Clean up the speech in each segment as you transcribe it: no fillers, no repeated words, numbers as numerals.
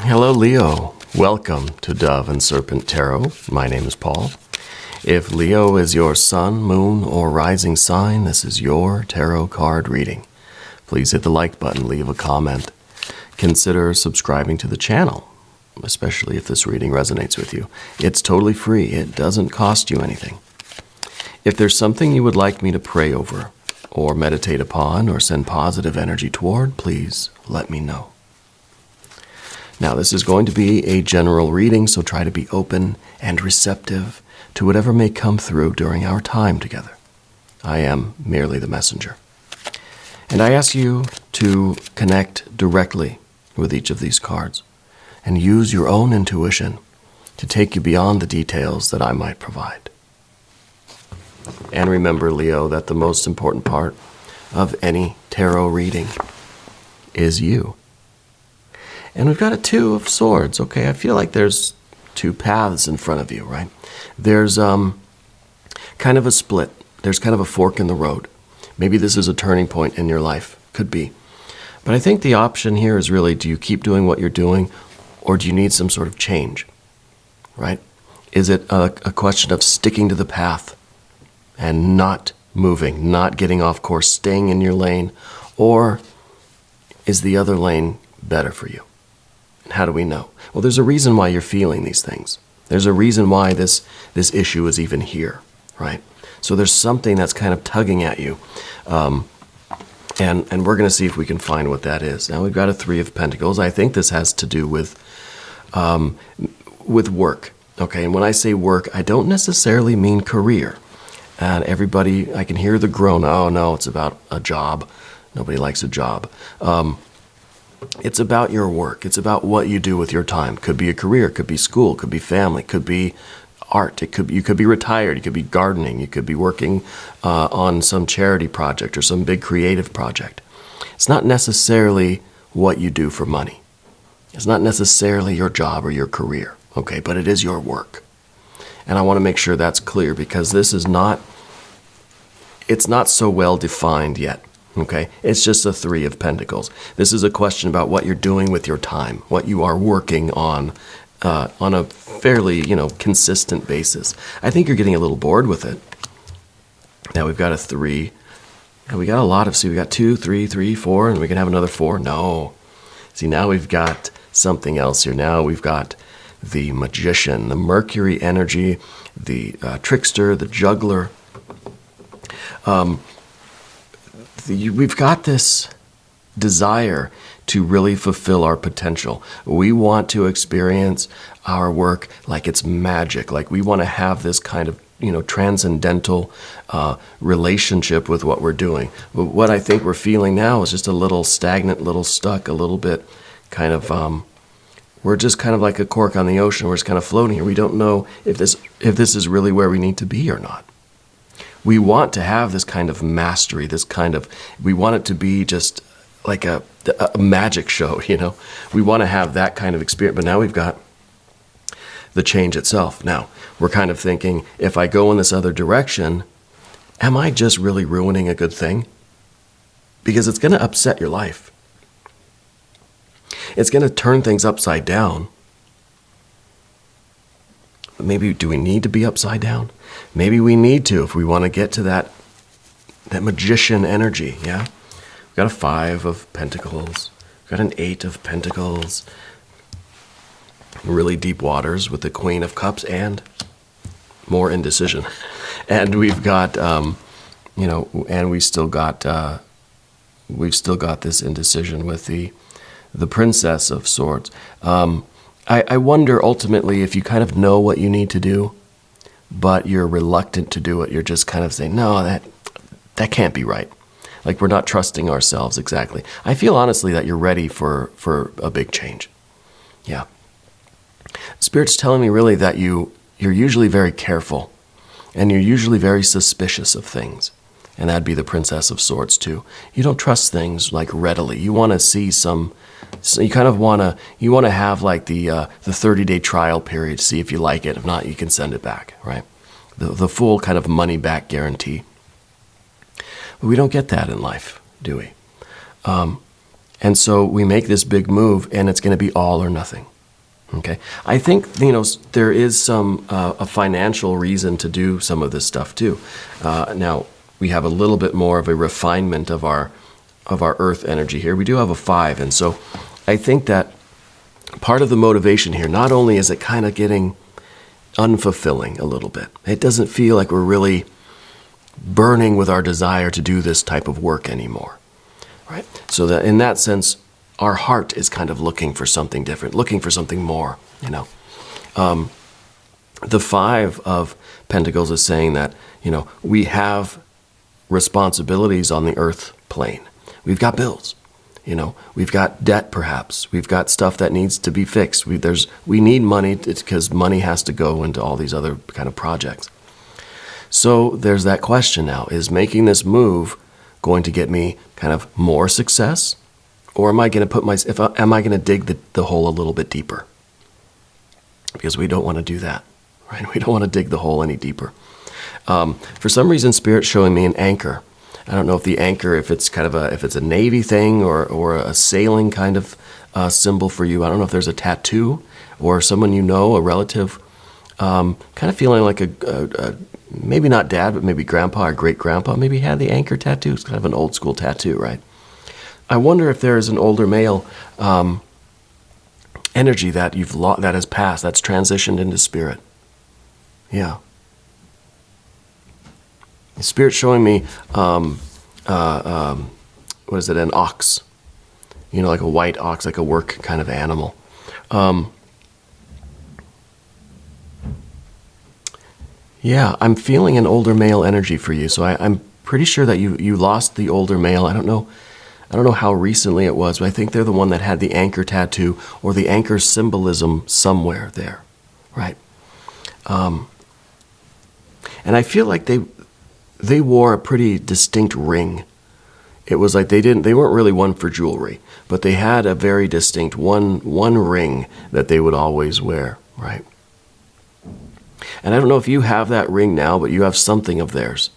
Hello, Leo. Welcome to Dove and Serpent Tarot. My name is Paul. If Leo is your sun, moon, or rising sign, this is your tarot card reading. Please hit the like button, leave a comment. Consider subscribing to the channel, especially if this reading resonates with you. It's totally free. It doesn't cost you anything. If there's something you would like me to pray over, or meditate upon, or send positive energy toward, please let me know. Now, this is going to be a general reading, so try to be open and receptive to whatever may come through during our time together. I am merely the messenger. And I ask you to connect directly with each of these cards and use your own intuition to take you beyond the details that I might provide. And remember, Leo, that the most important part of any tarot reading is you. And we've got a Two of Swords, okay? I feel like there's two paths in front of you, right? There's kind of a split. There's kind of a fork in the road. Maybe this is a turning point in your life. Could be. But I think the option here is really, do you keep doing what you're doing, or do you need some sort of change, right? Is it a question of sticking to the path and not moving, not getting off course, staying in your lane, or is the other lane better for you? How do we know? Well, there's a reason why you're feeling these things. There's a reason why this issue is even here, right? So there's something that's kind of tugging at you. And we're going to see if we can find what that is. Now, we've got a Three of Pentacles. I think this has to do with work, okay? And when I say work, I don't necessarily mean career. And everybody, I can hear the groan, oh, no, it's about a job. Nobody likes a job. It's about your work. It's about what you do with your time. Could be a career, could be school, could be family, could be art. You could be retired, you could be gardening, you could be working on some charity project or some big creative project. It's not necessarily what you do for money. It's not necessarily your job or your career, okay, but it is your work. And I want to make sure that's clear, because this is it's not so well defined yet. Okay, it's just a Three of Pentacles. This is a question about what you're doing with your time, what you are working on a fairly, consistent basis. I think you're getting a little bored with it. Now we've got a 3, and we got a lot of, see, we got 2, 3, 3, 4, and we can have another 4. No. See, now we've got something else here. Now we've got the Magician, the Mercury energy, the trickster, the juggler. We've got this desire to really fulfill our potential. We want to experience our work like it's magic, like we want to have this kind of, transcendental relationship with what we're doing. But what I think we're feeling now is just a little stagnant, a little stuck, a little bit kind of, we're just kind of like a cork on the ocean. We're just kind of floating here. We don't know if this is really where we need to be or not. We want to have this kind of mastery, we want it to be just like a magic show, We want to have that kind of experience, but now we've got the change itself. Now, we're kind of thinking, if I go in this other direction, am I just really ruining a good thing? Because it's going to upset your life. It's going to turn things upside down. Maybe, do we need to be upside down? Maybe we need to if we want to get to that magician energy, yeah? We've got a 5 of Pentacles. We've got an 8 of Pentacles. Really deep waters with the Queen of Cups and more indecision. And we've got, and we've still got this indecision with the Princess of Swords. I wonder ultimately if you kind of know what you need to do, but you're reluctant to do it. You're just kind of saying, no, that can't be right. Like we're not trusting ourselves exactly. I feel honestly that you're ready for a big change. Yeah. Spirit's telling me really that you're usually very careful, and you're usually very suspicious of things. And that'd be the Princess of Swords too. You don't trust things like readily. You want to see some. So you kind of want to have like the 30-day trial period to see if you like it. If not, you can send it back, right? The full kind of money back guarantee. But we don't get that in life, do we? And so we make this big move, and it's going to be all or nothing. Okay. I think, there is some a financial reason to do some of this stuff too. Now, we have a little bit more of a refinement of our earth energy here. We do have a 5, and so I think that part of the motivation here, not only is it kind of getting unfulfilling a little bit, it doesn't feel like we're really burning with our desire to do this type of work anymore, right? So that in that sense, our heart is kind of looking for something different, looking for something more, The 5 of Pentacles is saying that, we have responsibilities on the earth plane. We've got bills, we've got debt perhaps. We've got stuff that needs to be fixed. We need money because money has to go into all these other kind of projects. So there's that question now, is making this move going to get me kind of more success? Or am I going to am I going to dig the hole a little bit deeper? Because we don't want to do that, right? We don't want to dig the hole any deeper. For some reason, Spirit's showing me an anchor. I don't know if the anchor, if it's a Navy thing or a sailing kind of symbol for you. I don't know if there's a tattoo or someone a relative, kind of feeling like a maybe not dad, but maybe grandpa or great grandpa maybe had the anchor tattoo. It's kind of an old school tattoo, right? I wonder if there is an older male energy that that has passed, that's transitioned into spirit. Yeah. Spirit's showing me, what is it, an ox. Like a white ox, like a work kind of animal. Yeah, I'm feeling an older male energy for you. So I'm pretty sure that you lost the older male. I don't know how recently it was, but I think they're the one that had the anchor tattoo or the anchor symbolism somewhere there, right? And I feel like they wore a pretty distinct ring. It was like they weren't really one for jewelry, but they had a very distinct one ring that they would always wear, right? And I don't know if you have that ring now, but you have something of theirs.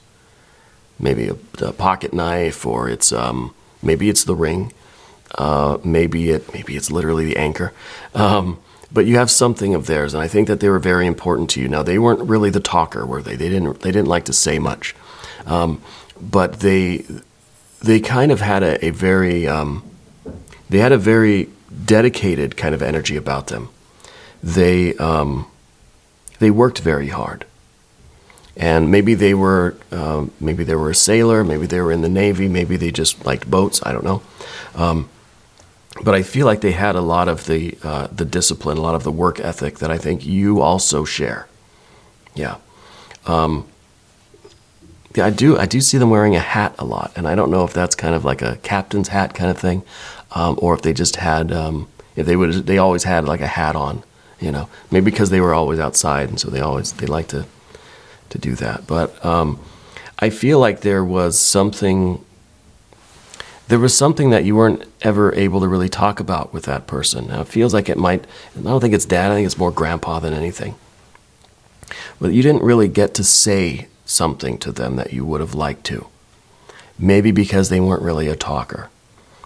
Maybe a pocket knife, or maybe it's the ring. Maybe it's literally the anchor. But you have something of theirs, and I think that they were very important to you. Now, they weren't really the talker, were they? They didn't like to say much, but they kind of had a very dedicated kind of energy about them. They worked very hard, and maybe they were a sailor, maybe they were in the Navy, maybe they just liked boats. I don't know. But I feel like they had a lot of the discipline, a lot of the work ethic that I think you also share. Yeah. Yeah, I do see them wearing a hat a lot, and I don't know if that's kind of like a captain's hat kind of thing, or if they just had, they always had like a hat on, maybe because they were always outside, and so they like to do that. But I feel like there was something that you weren't ever able to really talk about with that person. Now, it feels like I don't think it's dad, I think it's more grandpa than anything. But you didn't really get to say something to them that you would have liked to. Maybe because they weren't really a talker.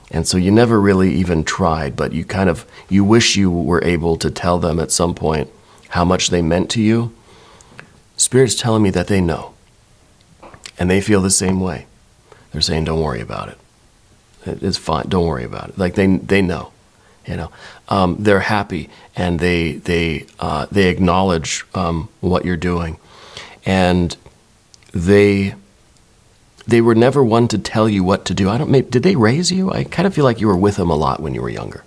And so you never really even tried, but you wish you were able to tell them at some point how much they meant to you. Spirit's telling me that they know. And they feel the same way. They're saying, don't worry about it. It's fine. Don't worry about it. Like they know, they're happy, and they acknowledge what you're doing, and they were never one to tell you what to do. Did they raise you? I kind of feel like you were with them a lot when you were younger.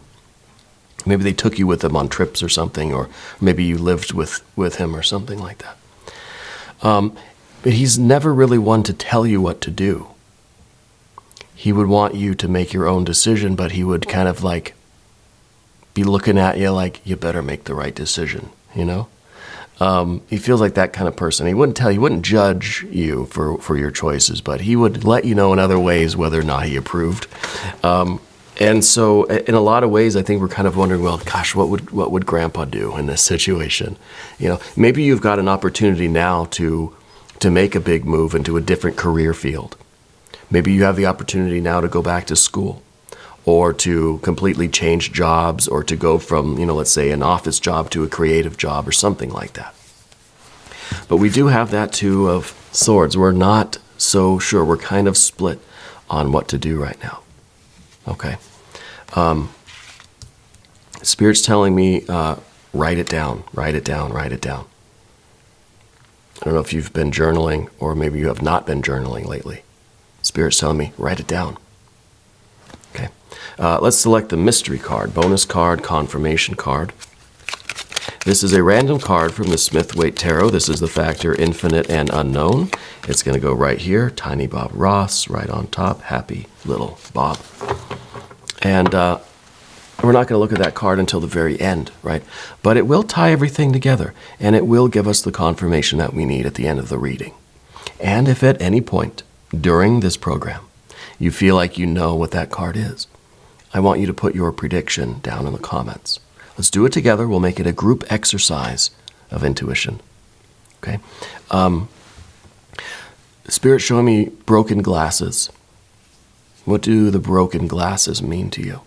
Maybe they took you with them on trips or something, or maybe you lived with him or something like that. But he's never really one to tell you what to do. He would want you to make your own decision, but he would kind of like be looking at you like, you better make the right decision, He feels like that kind of person. He wouldn't judge you for your choices, but he would let you know in other ways whether or not he approved. And so in a lot of ways, I think we're kind of wondering, well, gosh, what would Grandpa do in this situation? Maybe you've got an opportunity now to make a big move into a different career field. Maybe you have the opportunity now to go back to school, or to completely change jobs, or to go from, let's say an office job to a creative job or something like that. But we do have that Two of Swords. We're not so sure. We're kind of split on what to do right now. Okay. Spirit's telling me, write it down, write it down, write it down. I don't know if you've been journaling, or maybe you have not been journaling lately. Spirit's telling me, write it down. Okay. Let's select the mystery card, bonus card, confirmation card. This is a random card from the Smith-Waite Tarot. This is the factor infinite and unknown. It's going to go right here. Tiny Bob Ross, right on top. Happy little Bob. And we're not going to look at that card until the very end, right? But it will tie everything together, and it will give us the confirmation that we need at the end of the reading. And if at any point during this program you feel like you know what that card is, I want you to put your prediction down in the comments. Let's do it together. We'll make it a group exercise of intuition. Okay? Spirit showing me broken glasses. What do the broken glasses mean to you?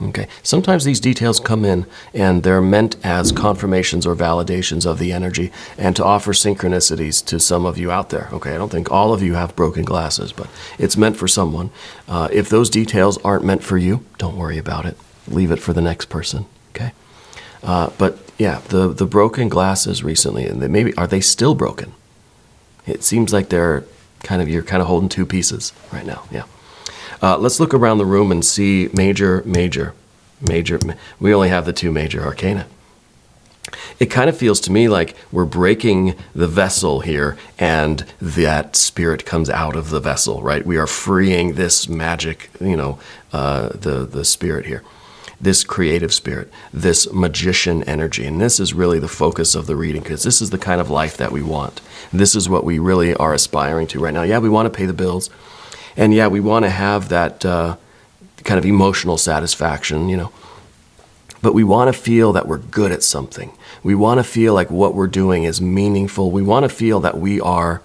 Okay. Sometimes these details come in and they're meant as confirmations or validations of the energy, and to offer synchronicities to some of you out there. Okay. I don't think all of you have broken glasses, but it's meant for someone. If those details aren't meant for you, don't worry about it. Leave it for the next person. Okay. But yeah, the broken glasses recently, and are they still broken? It seems like you're kind of holding two pieces right now. Yeah. Let's look around the room and see major. We only have the two major arcana. It kind of feels to me like we're breaking the vessel here, and that spirit comes out of the vessel, right? We are freeing this magic, the spirit here, this creative spirit, this magician energy. And this is really the focus of the reading, because this is the kind of life that we want. This is what we really are aspiring to right now. Yeah, we want to pay the bills. And yeah, we want to have that kind of emotional satisfaction, But we want to feel that we're good at something. We want to feel like what we're doing is meaningful. We want to feel that we are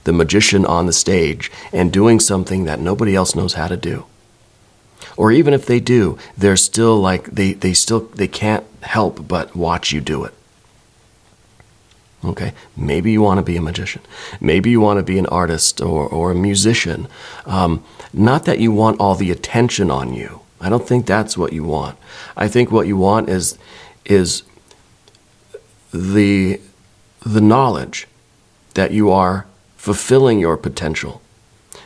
the magician on the stage and doing something that nobody else knows how to do. Or even if they do, they're still like, they can't help but watch you do it. Okay, maybe you want to be a magician. Maybe you want to be an artist or a musician. Not that you want all the attention on you. I don't think that's what you want. I think what you want is the knowledge that you are fulfilling your potential,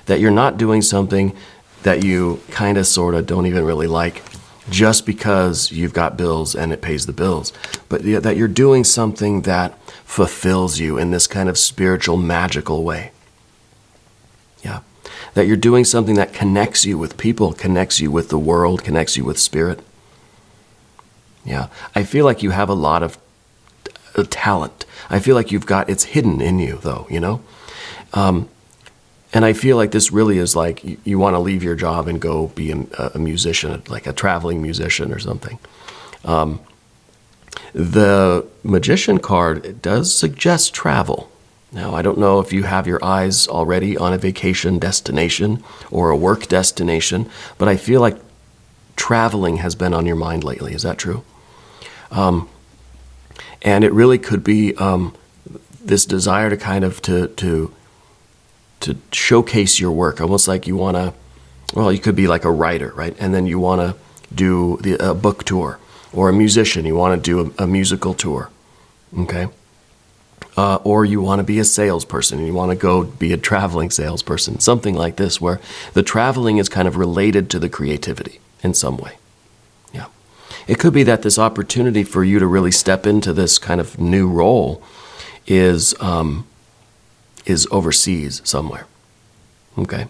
that you're not doing something that you kind of sort of don't even really like just because you've got bills and it pays the bills, but that you're doing something that fulfills you in this kind of spiritual, magical way. Yeah. That you're doing something that connects you with people, connects you with the world, connects you with spirit. Yeah. I feel like you have a lot of talent. I feel like it's hidden in you though, And I feel like this really is like you want to leave your job and go be a musician, like a traveling musician or something. The Magician card does suggest travel. Now, I don't know if you have your eyes already on a vacation destination or a work destination, but I feel like traveling has been on your mind lately. Is that true? And it really could be this desire to kind of to showcase your work, almost like you want to, you could be like a writer, right? And then you want to do a book tour, or a musician, you want to do a musical tour, okay? Or you want to be a salesperson, and you want to go be a traveling salesperson, something like this, where the traveling is kind of related to the creativity in some way. Yeah. It could be that this opportunity for you to really step into this kind of new role is overseas somewhere. Okay.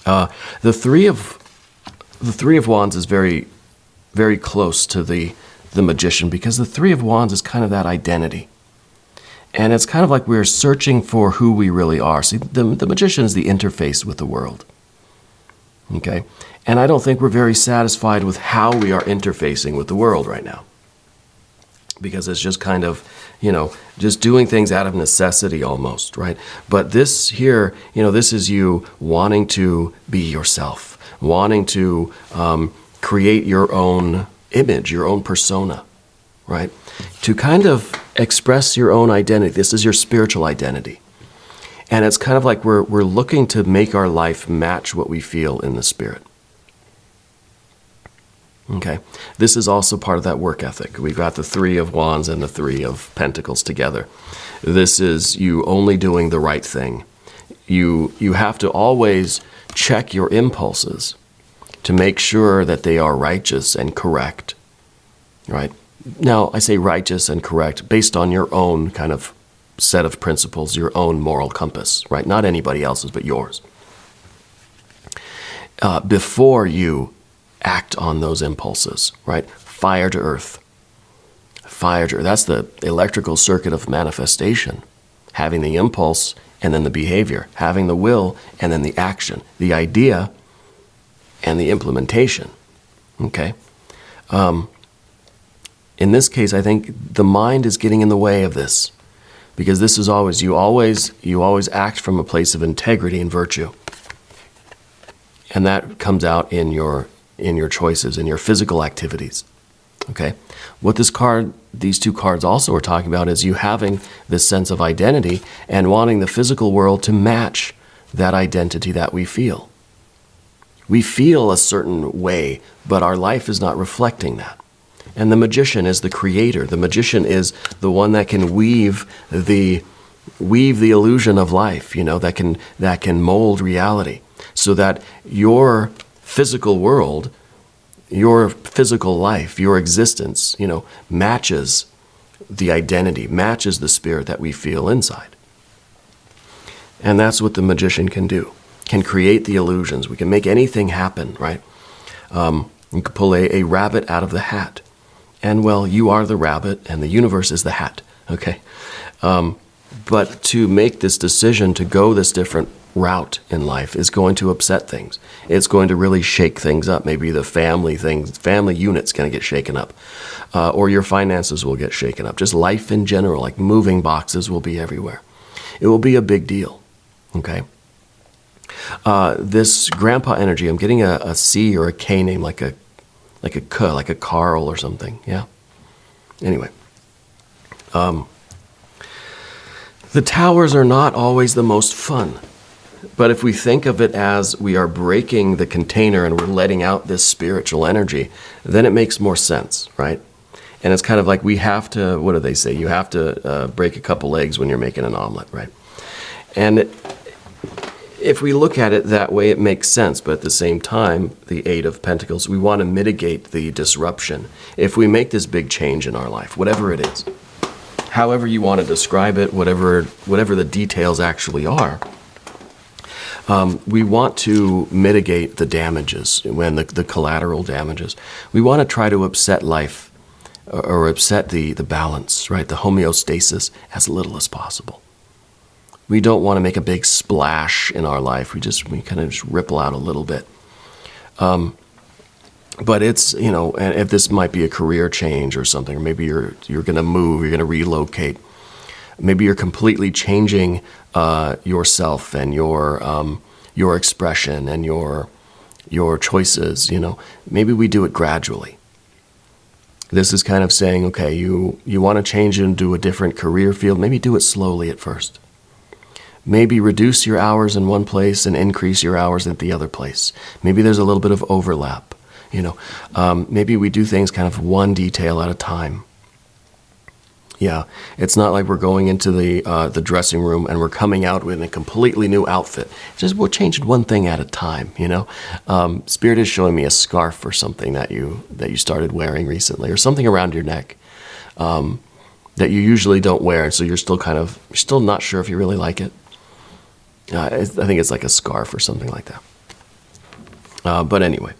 The Three of Wands is very, very close to the Magician, because the Three of Wands is kind of that identity. And it's kind of like we're searching for who we really are. See, the Magician is the interface with the world. Okay? And I don't think we're very satisfied with how we are interfacing with the world right now. because it's just kind of, just doing things out of necessity almost, right? But this here, this is you wanting to be yourself, wanting to create your own image, your own persona, right? To kind of express your own identity. This is your spiritual identity. And it's kind of like we're looking to make our life match what we feel in the spirit. Okay, this is also part of that work ethic. We've got the 3 of Wands and the 3 of Pentacles together. This is you only doing the right thing. You have to always check your impulses to make sure that they are righteous and correct, right? Now, I say righteous and correct based on your own kind of set of principles, your own moral compass, right? Not anybody else's, but yours. Before you act on those impulses, right? Fire to earth. Fire to earth. That's the electrical circuit of manifestation. Having the impulse and then the behavior. Having the will and then the action. The idea and the implementation. Okay? In this case, I think the mind is getting in the way of this. Because this is always, you always act from a place of integrity and virtue. And that comes out in your choices, in your physical activities. Okay? What these 2 cards also are talking about is you having this sense of identity and wanting the physical world to match that identity that we feel. We feel a certain way, but our life is not reflecting that. And the magician is the creator. The magician is the one that can weave the illusion of life, that can mold reality so that your physical world, your physical life, your existence, matches the identity, matches the spirit that we feel inside. And that's what the magician can do, can create the illusions. We can make anything happen, right? You could pull a rabbit out of the hat. And, well, you are the rabbit and the universe is the hat, okay? But to make this decision to go this different route in life is going to upset things. It's going to really shake things up. Maybe the family unit's going to get shaken up. Or your finances will get shaken up. Just life in general, like moving boxes will be everywhere. It will be a big deal, okay? This grandpa energy, I'm getting a C or a K name, like a K, like a Carl or something, yeah? Anyway. The towers are not always the most fun. But if we think of it as we are breaking the container and we're letting out this spiritual energy, then it makes more sense, right? And it's kind of like we have to, what do they say? You have to break a couple eggs when you're making an omelet, right? And if we look at it that way, it makes sense. But at the same time, the 8 of Pentacles, we want to mitigate the disruption. If we make this big change in our life, whatever it is, however you want to describe it, whatever the details actually are, we want to mitigate the damages, when the collateral damages. We want to try to upset life or upset the balance, right? The homeostasis as little as possible. We don't want to make a big splash in our life. We kind of just ripple out a little bit. But it's, and if this might be a career change or something, or maybe you're going to move, you're going to relocate. Maybe you're completely changing yourself and your expression and your choices. Maybe we do it gradually. This is kind of saying, okay, you want to change into a different career field. Maybe do it slowly at first. Maybe reduce your hours in one place and increase your hours at the other place. Maybe there's a little bit of overlap. Maybe we do things kind of one detail at a time. Yeah, it's not like we're going into the dressing room and we're coming out with a completely new outfit. It's just we're changing one thing at a time, Spirit is showing me a scarf or something that you started wearing recently, or something around your neck that you usually don't wear, so you're still not sure if you really like it. I think it's like a scarf or something like that. But anyway,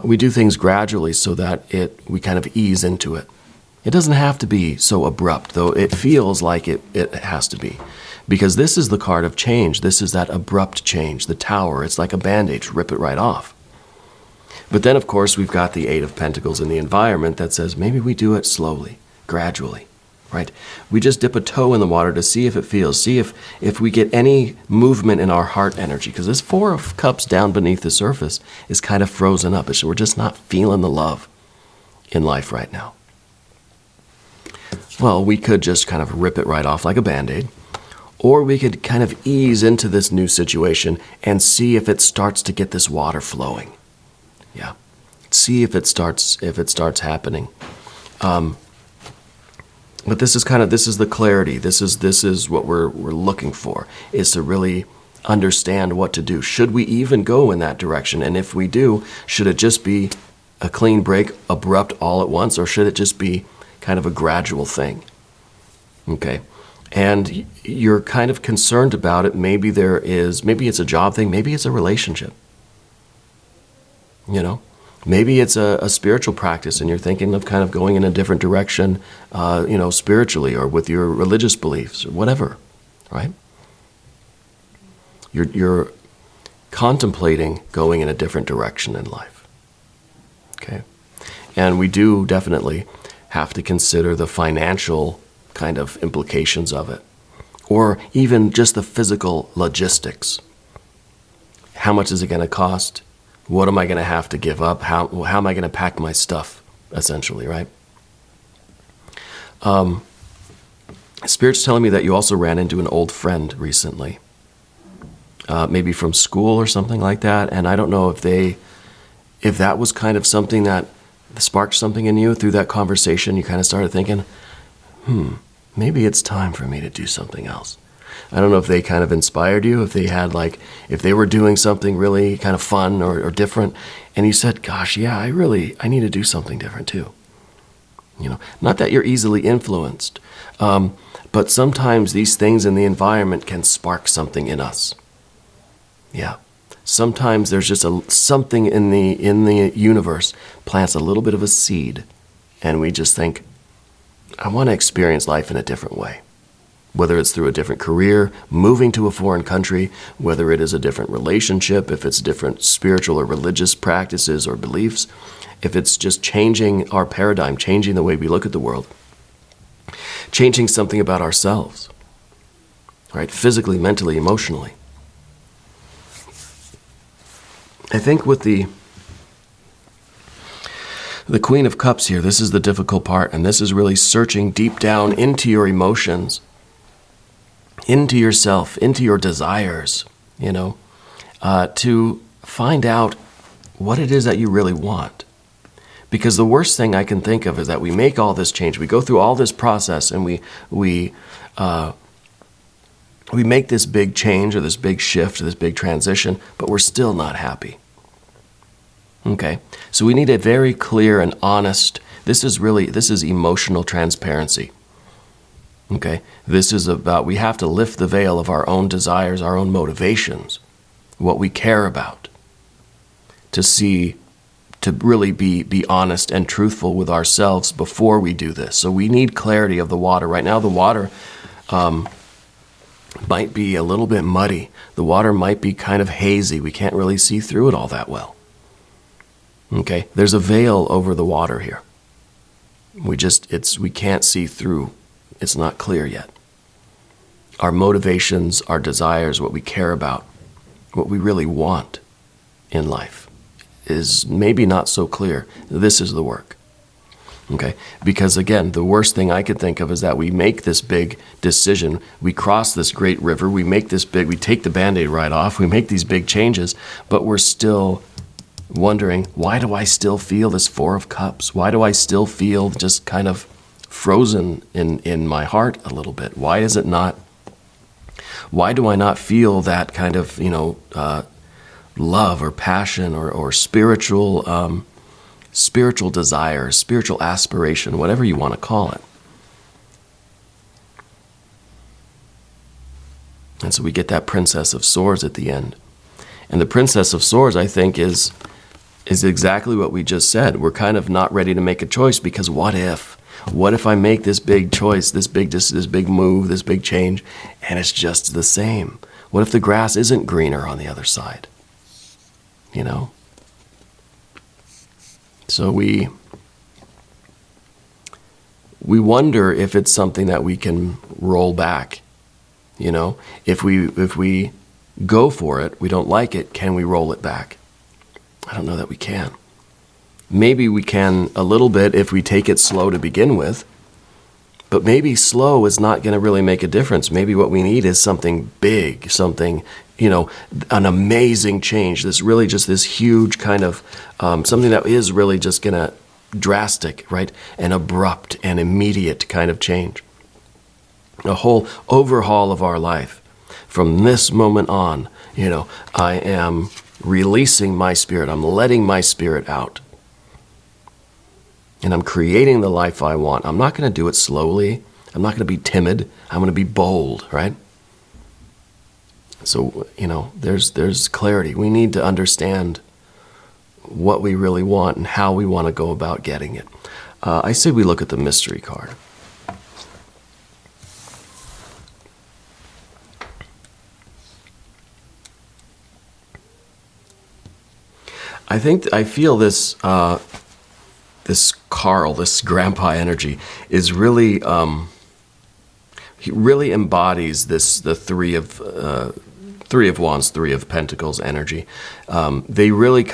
we do things gradually so that we kind of ease into it. It doesn't have to be so abrupt, though it feels like it has to be. Because this is the card of change. This is that abrupt change. The tower, it's like a Band-Aid, rip it right off. But then, of course, we've got the 8 of Pentacles in the environment that says maybe we do it slowly. gradually, right? We just dip a toe in the water to see if it feels, see if we get any movement in our heart energy, because this Four of Cups down beneath the surface is kind of frozen up. We're just not feeling the love in life right now. Well, we could just kind of rip it right off like a Band-Aid, or we could kind of ease into this new situation and see if it starts to get this water flowing. Yeah. See if it starts happening. But this is the clarity. This is what we're looking for, is to really understand what to do. Should we even go in that direction? And if we do, should it just be a clean break, abrupt all at once, or should it just be kind of a gradual thing? Okay. And you're kind of concerned about it. Maybe it's a job thing, maybe it's a relationship. You know? Maybe it's a spiritual practice and you're thinking of kind of going in a different direction, spiritually or with your religious beliefs or whatever, right? You're contemplating going in a different direction in life, okay? And we do definitely have to consider the financial kind of implications of it, or even just the physical logistics. How much is it going to cost? What am I going to have to give up? How am I going to pack my stuff, essentially, right? Spirit's telling me that you also ran into an old friend recently, maybe from school or something like that. And I don't know if that was kind of something that sparked something in you through that conversation. You kind of started thinking, maybe it's time for me to do something else. I don't know if they kind of inspired you, if they were doing something really kind of fun or different, and you said, gosh, yeah, I need to do something different too. You know, not that you're easily influenced, but sometimes these things in the environment can spark something in us. Yeah. Sometimes there's just something in the universe plants a little bit of a seed, and we just think, I want to experience life in a different way. Whether it's through a different career, moving to a foreign country, whether it is a different relationship, if it's different spiritual or religious practices or beliefs, if it's just changing our paradigm, changing the way we look at the world, changing something about ourselves, right? Physically, mentally, emotionally. I think with the Queen of Cups here, this is the difficult part, and this is really searching deep down into your emotions, into yourself, into your desires, to find out what it is that you really want. Because the worst thing I can think of is that we make all this change, we go through all this process, and we make this big change or this big shift or this big transition, but we're still not happy. Okay, so we need a very clear and honest, this is emotional transparency. Okay, this is about, we have to lift the veil of our own desires, our own motivations, what we care about, to really be honest and truthful with ourselves before we do this. So we need clarity of the water. Right now the water might be a little bit muddy. The water might be kind of hazy. We can't really see through it all that well. Okay, there's a veil over the water here. We can't see through. It's not clear yet. Our motivations, our desires, what we care about, what we really want in life is maybe not so clear. This is the work. Okay? Because again, the worst thing I could think of is that we make this big decision. We cross this great river. We take the Band-Aid right off. We make these big changes, but we're still wondering, why do I still feel this Four of Cups? Why do I still feel just kind of frozen in my heart a little bit? Why do I not feel that kind of, love or passion or spiritual desire, spiritual aspiration, whatever you want to call it? And so we get that Princess of Swords at the end. And the Princess of Swords, I think, is exactly what we just said. We're kind of not ready to make a choice because what if? What if I make this big choice, this big move, this big change, and it's just the same? What if the grass isn't greener on the other side? So we wonder if it's something that we can roll back. If we go for it, we don't like it, can we roll it back? I don't know that we can. Maybe we can a little bit if we take it slow to begin with, but maybe slow is not going to really make a difference. Maybe what we need is something big, something, an amazing change. This huge kind of, something that is really just going to drastic, right? An abrupt and immediate kind of change. A whole overhaul of our life. From this moment on, I am releasing my spirit. I'm letting my spirit out. And I'm creating the life I want. I'm not going to do it slowly. I'm not going to be timid. I'm going to be bold, right? So, there's clarity. We need to understand what we really want and how we want to go about getting it. I say we look at the mystery card. I feel this this Carl, this grandpa energy is really he really embodies the three of wands, three of pentacles energy. They really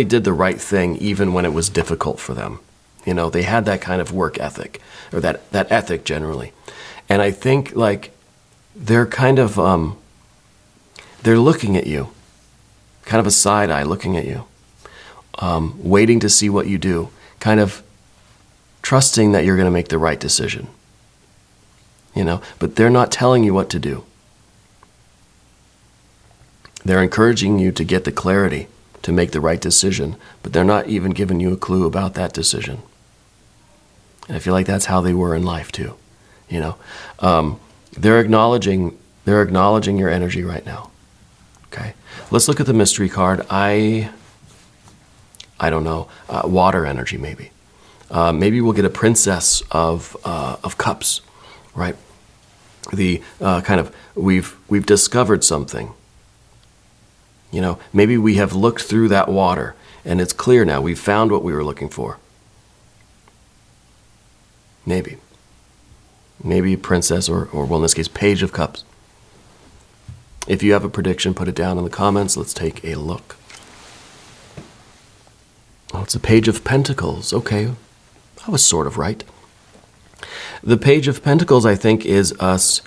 did the right thing even when it was difficult for them. They had that kind of work ethic, or that ethic generally. And I think they're kind of they're looking at you, kind of a side eye looking at you, waiting to see what you do, kind of trusting that you're going to make the right decision. But they're not telling you what to do. They're encouraging you to get the clarity to make the right decision, but they're not even giving you a clue about that decision. And I feel like that's how they were in life too. They're acknowledging your energy right now. Okay, let's look at the mystery card. I don't know, water energy maybe. Maybe we'll get a princess of cups, right? The we've discovered something. Maybe we have looked through that water and it's clear now. We've found what we were looking for. Maybe princess or well, in this case, page of cups. If you have a prediction, put it down in the comments. Let's take a look. Oh, it's a page of pentacles. Okay, I was sort of right. The page of pentacles, I think, is us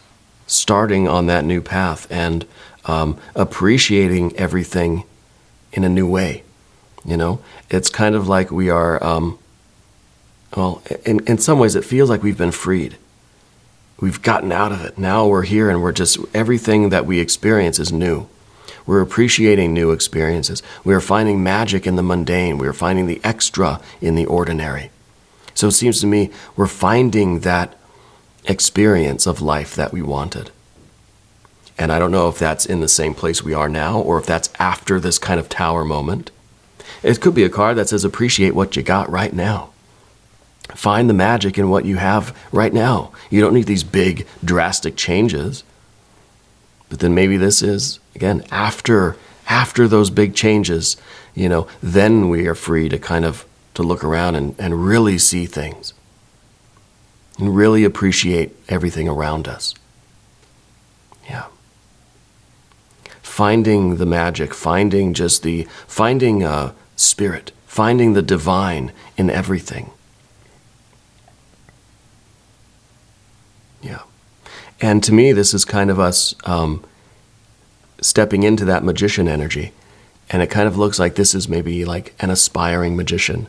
starting on that new path and appreciating everything in a new way. It's kind of like we are, in some ways it feels like we've been freed. We've gotten out of it. Now we're here and everything that we experience is new. We're appreciating new experiences. We are finding magic in the mundane. We are finding the extra in the ordinary. So it seems to me we're finding that experience of life that we wanted. And I don't know if that's in the same place we are now or if that's after this kind of tower moment. It could be a card that says appreciate what you got right now. Find the magic in what you have right now. You don't need these big, drastic changes. But then maybe this is, again, after those big changes, then we are free to to look around and really see things. And really appreciate everything around us. Yeah. Finding the magic, finding spirit, finding the divine in everything. Yeah. And to me, this is kind of us stepping into that magician energy. And it kind of looks like this is maybe like an aspiring magician.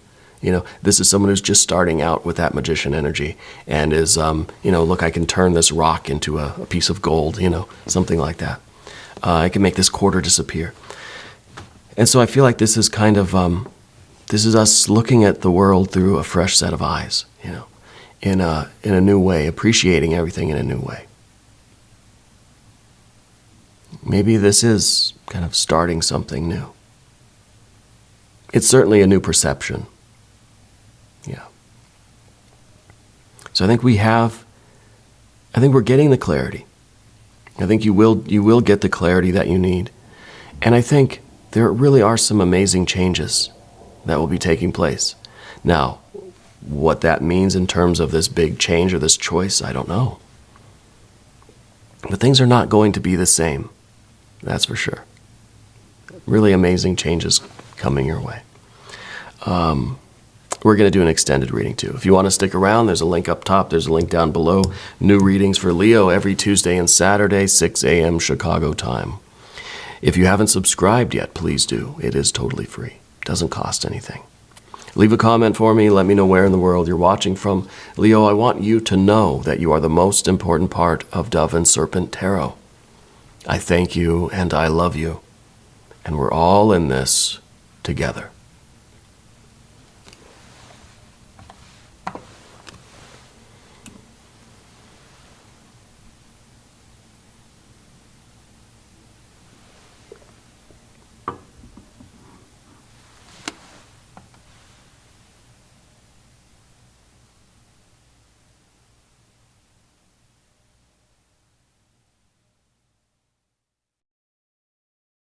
This is someone who's just starting out with that magician energy and is, look, I can turn this rock into a piece of gold, something like that. I can make this quarter disappear. And so I feel like this is kind of, this is us looking at the world through a fresh set of eyes, in a new way, appreciating everything in a new way. Maybe this is kind of starting something new. It's certainly a new perception. Yeah. So I think we're getting the clarity. I think you will get the clarity that you need. And I think there really are some amazing changes that will be taking place. Now, What that means in terms of this big change or this choice, I don't know. But things are not going to be the same. That's for sure. Really amazing changes coming your way. We're going to do an extended reading too. If you want to stick around, there's a link up top. There's a link down below. New readings for Leo every Tuesday and Saturday, 6 a.m. Chicago time. If you haven't subscribed yet, please do. It is totally free. It doesn't cost anything. Leave a comment for me. Let me know where in the world you're watching from. Leo, I want you to know that you are the most important part of Dove and Serpent Tarot. I thank you and I love you. And we're all in this together.